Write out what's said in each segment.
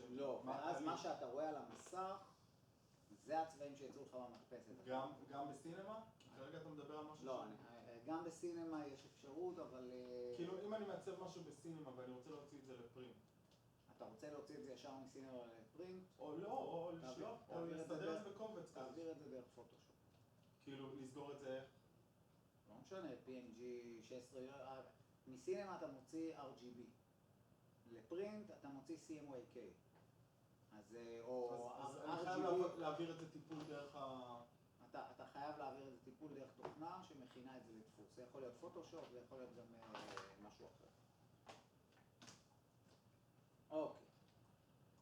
לא, ואז מה שאתה רואה על המסך, זה הצבעים שיצאו לך במדפסת. גם בסינמה? כרגע אתה מדבר על משהו לא, גם בסינמה יש אפשרות, אבל... כאילו, אם אני מעצב משהו בסינמה ואני רוצה להוציא את זה לפרינט. אתה רוצה להוציא את זה ישר מסינמה לפרינט? או לא, או לשלוח, או לסדר את זה בקובץ כזה. תעביר את זה דרך פוטושופ. כאילו, לסגור את זה איך? לא משנה, PNG 16, מסינמה אתה מוציא RGB. לפרינט אתה מוציא CMYK. אז אני חייב להעביר את זה טיפול דרך אתה חייב להעביר את זה טיפול דרך תוכנה שמכינה את זה לדפוס. זה יכול להיות פוטושופ, זה יכול להיות גם משהו אחר. אוקיי.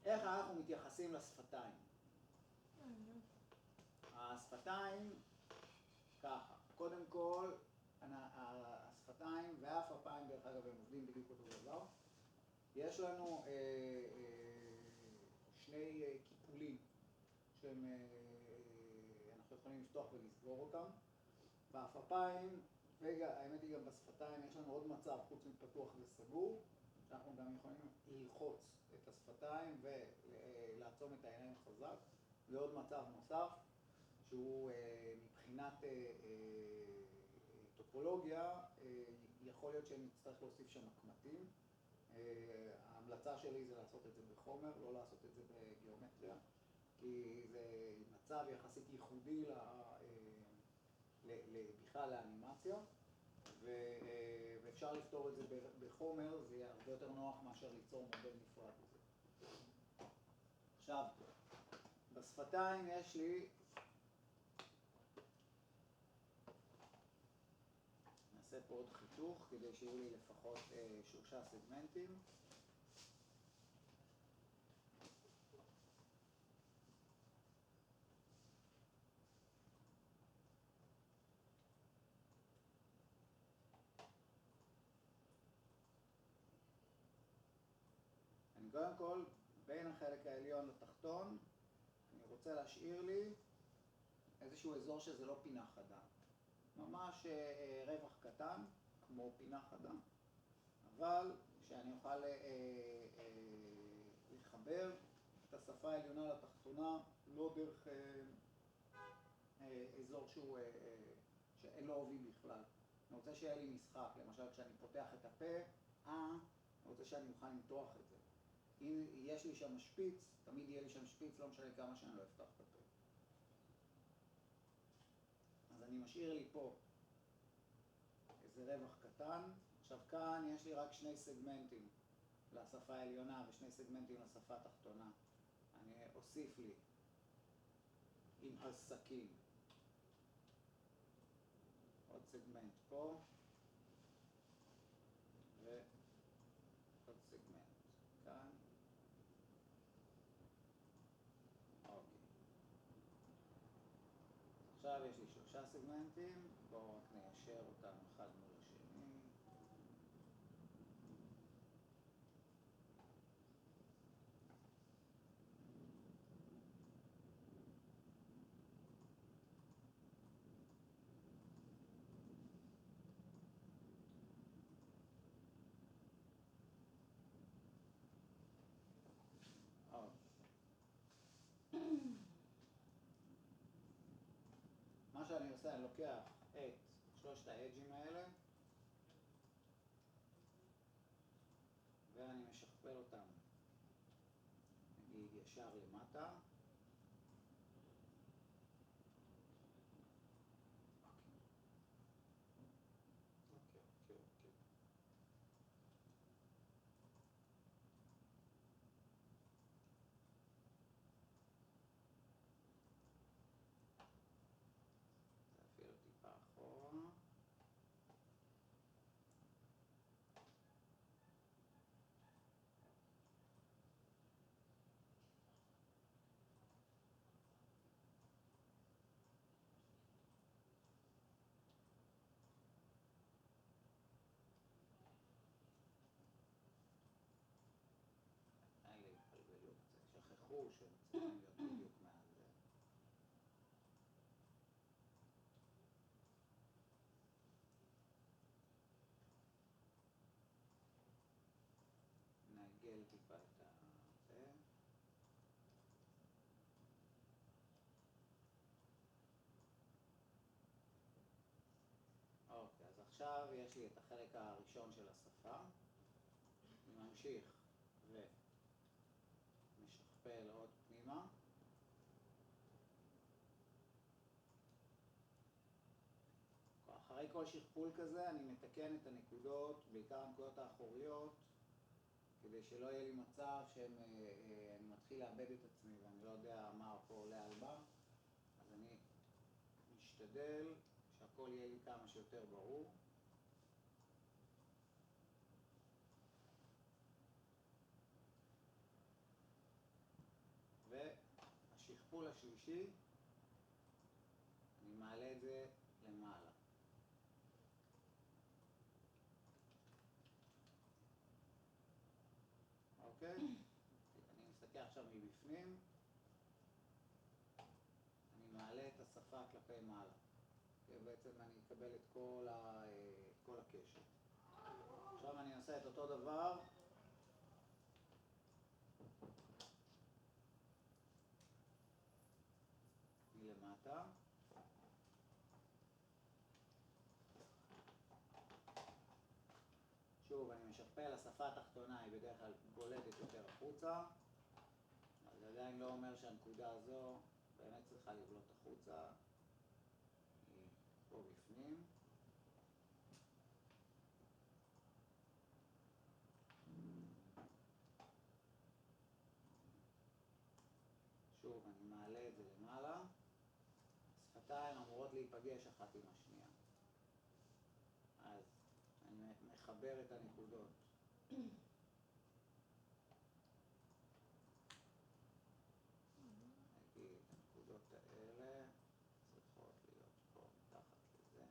איך אנחנו מתייחסים לשפתיים? השפתיים, ככה. קודם כל, השפתיים ואף הפיים, דרך אגב, הם עובדים בדיוק אותו דבר. יש לנו שני קיפולים שהם, אנחנו יכולים לפתוח ולסגור אותם. באפפיים, והאמת היא גם בשפתיים, יש לנו עוד מצב חוץ מפתוח וסגור, שאנחנו גם יכולים ללחוץ את השפתיים ולעצום את העיניים חזק. זה עוד מצב נוסף, שהוא מבחינת טופולוגיה, יכול להיות שנצטרך להוסיף שם קמטים. ההמלצה שלי זה לעשות את זה בחומר, לא לעשות את זה בגיאומטריה, כי זה מצב יחסית ייחודי בכלל לאנימציה, ואפשר לפתור את זה בחומר, זה יהיה הרבה יותר נוח מאשר ליצור מודל נפרד לזה. עכשיו, בשפתיים יש לי, נעשה פה עוד חיתוך כדי שיהיו לי לפחות 3 סגמנטים. אני קודם כל, בין החלק העליון לתחתון, אני רוצה להשאיר לי איזשהו אזור שזה לא פינה חדה. ממש רווח קטן, כמו פינה חדה, אבל שאני אוכל לחבר את השפה העליונה לתחתונה, לא דרך אזור שאין לו עובי בכלל. אני רוצה שיהיה לי משחק, למשל כשאני פותח את הפה, אני רוצה שאני אוכל למתוח את זה. אם יש לי שם שפיץ, תמיד יהיה לי שם שפיץ, לא משנה כמה שאני לא אפתח את הפה. אז אני משאיר לי פה איזה רווח קטן. עכשיו כאן יש לי רק 2 סגמנטים לשפה העליונה ו2 סגמנטים לשפה התחתונה. אני אוסיף לי עם הסכין עוד סגמנט פה ועוד סגמנט כאן. אוקיי. עכשיו יש לי 3 סגמנטים, בואו רק ניישר אותם אחד מול השני. מה שאני עושה, אני לוקח את 3 האדג'ים האלה ואני משכפל אותם, נגיד ישר למטה. אוקיי. זה אפילו טיפה אחורה. אלה התבלבלו קצת, שכחו שהם צריכים להיות בדיוק מעל זה. נעגל טיפה את זה. עכשיו יש לי את החלק הראשון של השפה. אני ממשיך ומשכפל עוד פנימה. אחרי כל שכפול כזה אני מתקן את הנקודות, בעיקר הנקודות האחוריות, כדי שלא יהיה לי מצב שאני מתחיל לאבד את עצמי ואני לא יודע מה פה עולה על מה. אז אני משתדל שהכל יהיה לי כמה שיותר ברור. והשכפול השלישי, אני מעלה את זה למעלה. אוקיי? אני מסתכל עכשיו מבפנים. אני מעלה את השפה כלפי מעלה. ובעצם אני אקבל את כל הקשר. עכשיו אני אעשה את אותו דבר. מלמטה. שוב, אני משכפל, השפה התחתונה היא בדרך כלל בולטת יותר החוצה. אבל זה עדיין לא אומר שהנקודה הזו באמת צריכה לבלוט החוצה. היא פה בפנים. שוב, אני מעלה את זה למעלה. השפתיים אמורות להיפגש אחת עם השנייה. אז אני מחבר את הנקודות. נגיד, הנקודות האלה צריכות להיות פה מתחת לזה.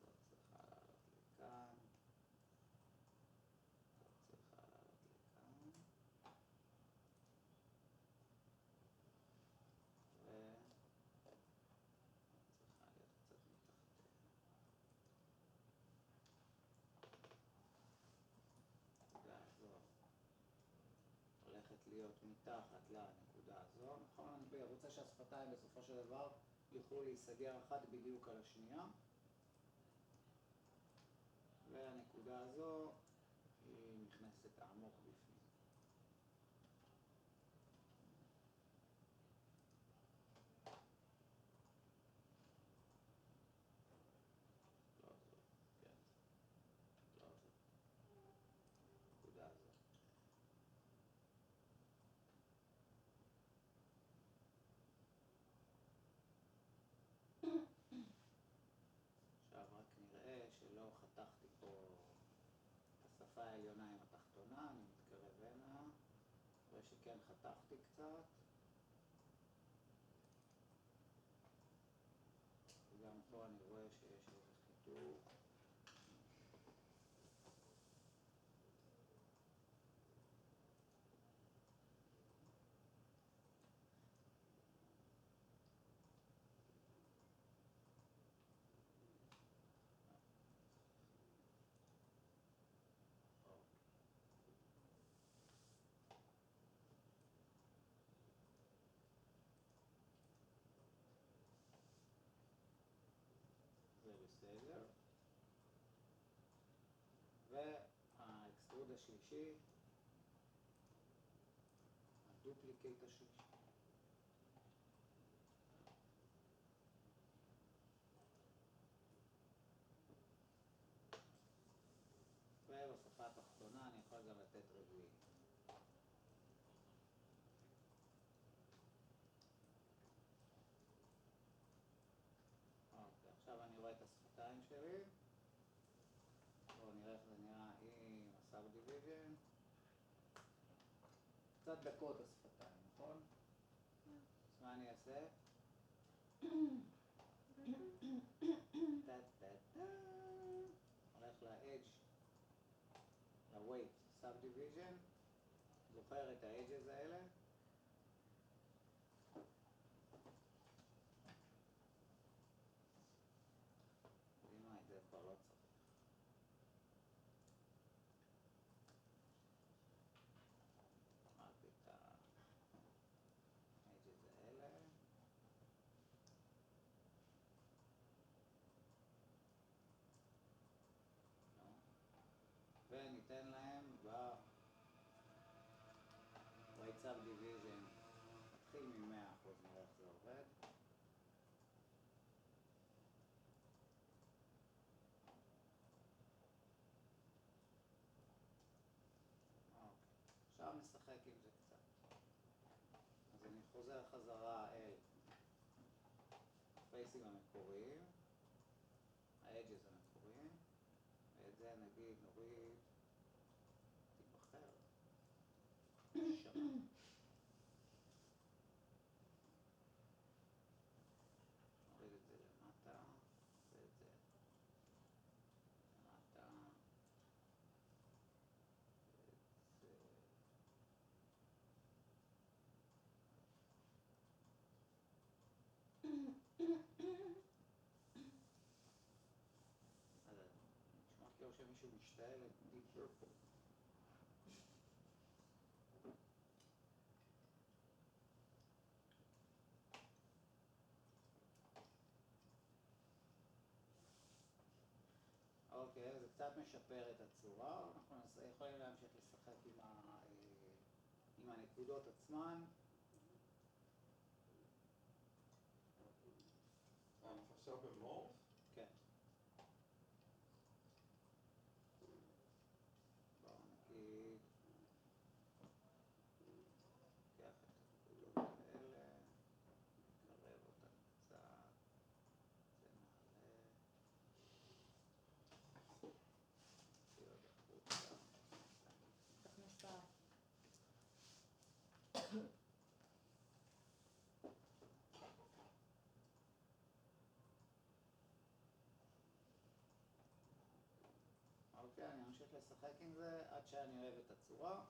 זאת צריכה לעלות לכאן. זאת צריכה לעלות לכאן. צריכה להיות קצת מתחתיה. הנקודה הזו הולכת להיות מתחת לנקודה הזו. נכון, אני רוצה שהשפתיים בסופו של דבר יוכלו להיסגר אחת בדיוק על השנייה. והנקודה הזו היא נכנסת עמוק בפנים. לא זו, כן. לא זו. הנקודה הזו. עכשיו רק נראה שלא חתכתי פה את השפה העליונה עם התחתונה, אני מתקרב הנה, רואה שכן חתכתי קצת. וגם פה אני רואה שיש איזה חיתוך. זה בסדר. והאקסטרוד השלישי, הדופליקייט השלישי. ובשפה התחתונה אני יכול גם לתת רביעי. אוקיי, עכשיו אני רואה את השפתיים שלי. בואו נראה איך זה נראה עם הסאבדיביז'ן. קצת דקות השפתיים, נכון? אז מה אני אעשה? הולך ל-edge, ל-weight, subdivision. זוכר את ה-edges האלה? תראי את זה כבר לא צריך. רק את ה-edges האלה. subdivision, נתחיל מ-100%, נראה איך זה עובד. עכשיו נשחק עם זה קצת. אז אני חוזר חזרה אל הפייסים המקוריים, האדג'ס המקוריים, ואת זה נגיד נוריד טיפ אחר, שם. נוריד את זה למטה, ואת זה למטה, ואת זה... נשמע כאילו שמישהו משתעל את דיפ פרפל. אוקיי, זה קצת משפר את הצורה, אנחנו יכולים להמשיך לשחק עם הנקודות עצמן. אנחנו עכשיו במורף? כן. בואו נגיד, ניקח את הנקודות האלה, נקרב אותן קצת, זה נעלה, נוציא עוד החוצה. תכניס את ה... אוקיי, אני אמשיך לשחק עם זה עד שאני אוהב את הצורה,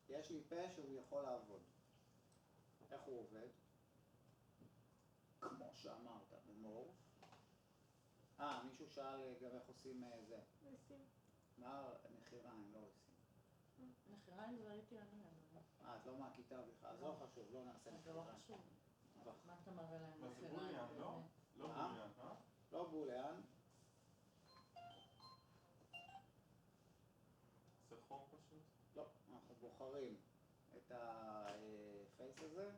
ויש לי פה שהוא יכול לעבוד. איך הוא עובד? כמו שאמרת, במורף. מישהו שאל גם איך עושים זה. ריסים. מה מחיריים, לא עושים. מחיריים זה ראיתי אני. את לא מהכיתה בכלל, אז לא חשוב, לא נעשה זה לא מחיריים. חשוב. לא. מה אתה מראה להם? מה זה בוליאן, לא? לא בוליאן, לא בוליאן. זה חור פשוט? לא, אנחנו בוחרים את הפייס הזה,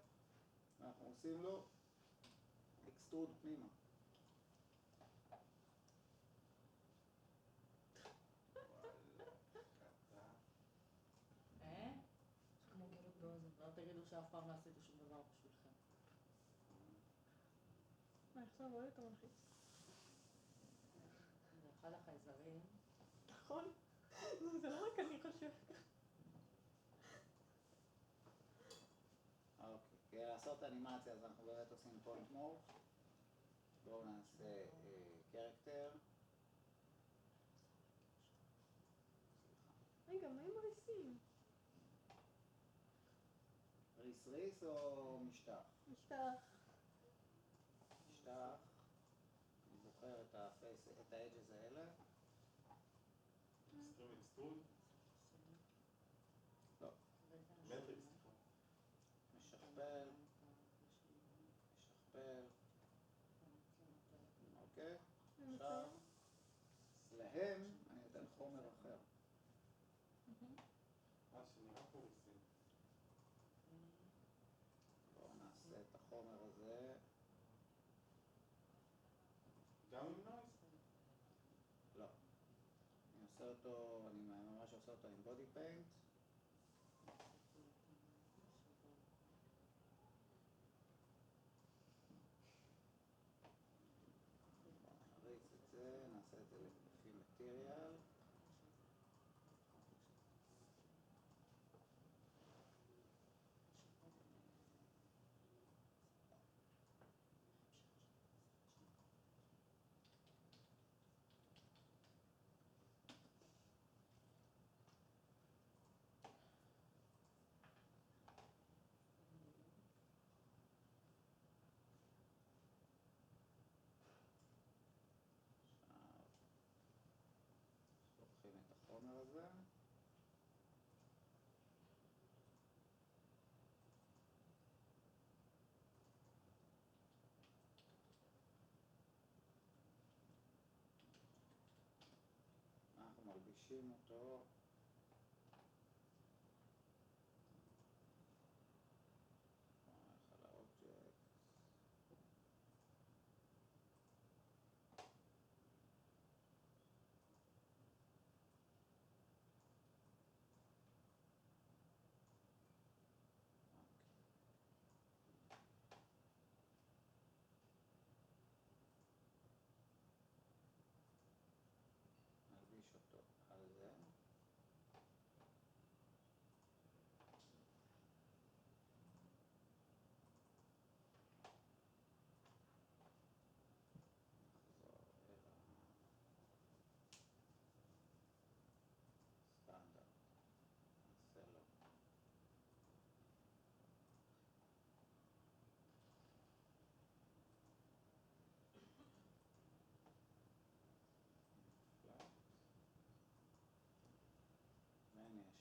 ואנחנו עושים לו אקסטרוד פנימה. כמו גלות באוזן, לא תגידו שאף פעם לא עשיתי שום דבר בשבילכם. מה, איך זה רואה יותר מלחיץ? זה אחד החייזרים. נכון? זה לא רק אני חושבת. אוקיי, כדי לעשות אנימציה אז אנחנו באמת עושים פוינט מורף. בואו נעשה קרקטר. רגע, מה עם הריסים? ריס או משטח? משטח. משטח. אני בוחר את הפייס, את האדג'ס האלה. אקסטרים אקסטרוד? לא. מטריקס, סליחה. משכפל. משכפל. אוקיי? עכשיו, להם אני אתן חומר אחר. שנראה פה ריסים. בואו נעשה את החומר הזה. גם עם נויס? לא. אני עושה אותו, אני ממש עושה אותו עם בודי פיינט. נריץ את זה, נעשה את זה לפי מטריאל. לוקחים את החומר הזה. אנחנו מלבישים אותו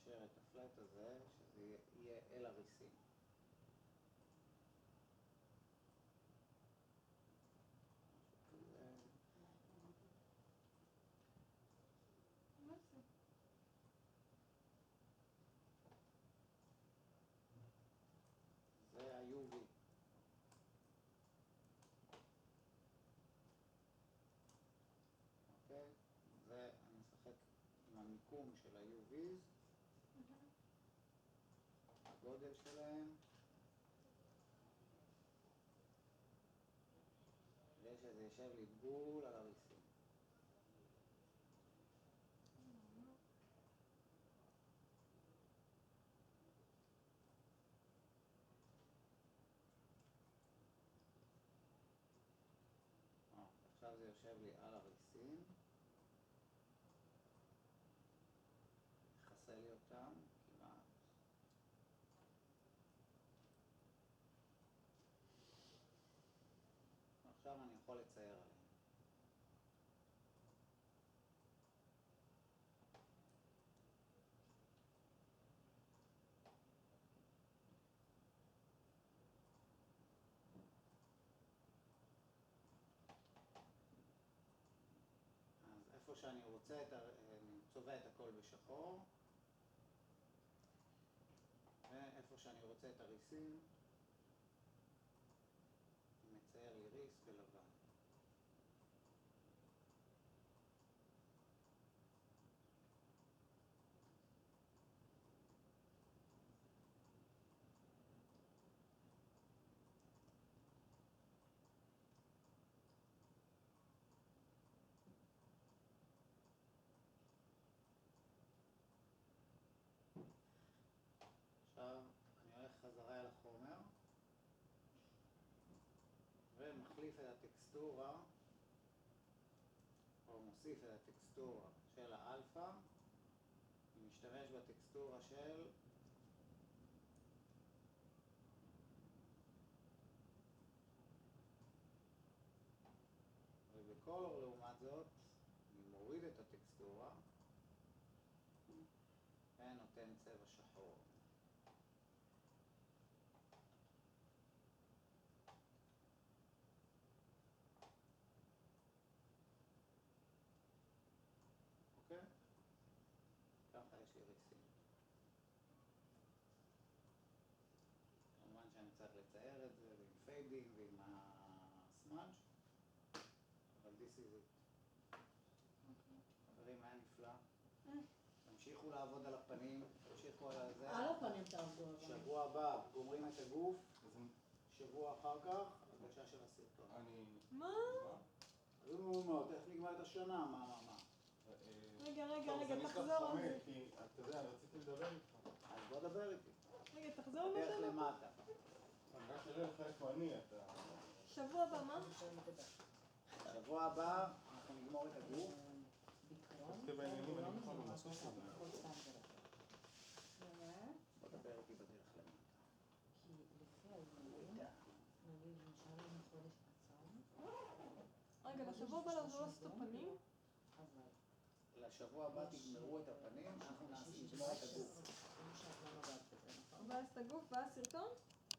ניישר את הפלט הזה, שזה יהיה אל הריסים. מה זה? זה ה-UV. אוקיי? זה, אני משחק עם המיקום של ה-UVs, הגודל שלהם. כדי שזה יושב לי בול על הריסים. עכשיו זה יושב לי על הריסים. מכסה לי אותם כמעט. עכשיו אני יכול לצייר עליהם. אז איפה שאני רוצה, אני צובע את הכל בשחור. ואיפה שאני רוצה את הריסים, אני מצייר לי ריס בלבן. עכשיו אני הולך חזרה אל החומר ומחליף את הטקסטורה, או מוסיף את הטקסטורה של האלפא, ומשתמש בטקסטורה של ובקולור לעומת זאת אני מוריד את הטקסטורה ונותן צבע שחור. אוקיי? ככה יש לי ריסים. כמובן שאני צריך לצייר את זה עם פיידים ועם הסמאג', אבל this is it. חברים, היה נפלא. תמשיכו לעבוד על הפנים, תמשיכו על זה. על הפנים תעבדו. שבוע הבא גומרים את הגוף, שבוע אחר כך הגשה של הסרטון. מה? תכף נגמר את השנה, מה? רגע, תחזור על זה. כי אתה יודע, אני רציתי לדבר איתך. אז בוא דבר איתי. רגע, תחזור על דרך זה. למטה. אני רק אראה לך איפה אני, אתה... שבוע הבא, מה? שבוע הבא אנחנו נגמור את הגוף. תתחיל בעניינים, אני בכלל במסוס הזה. בוא דבר איתי בדרך למטה. כי לפי האימונים, נגיד נשאר לנו חודש קצר. רגע, לשבוע הבא לעבור לעשות את הפנים? אבל... לשבוע הבא תגמרו את הפנים, אנחנו נגמור את הגוף. ואז את הגוף ואז סרטון?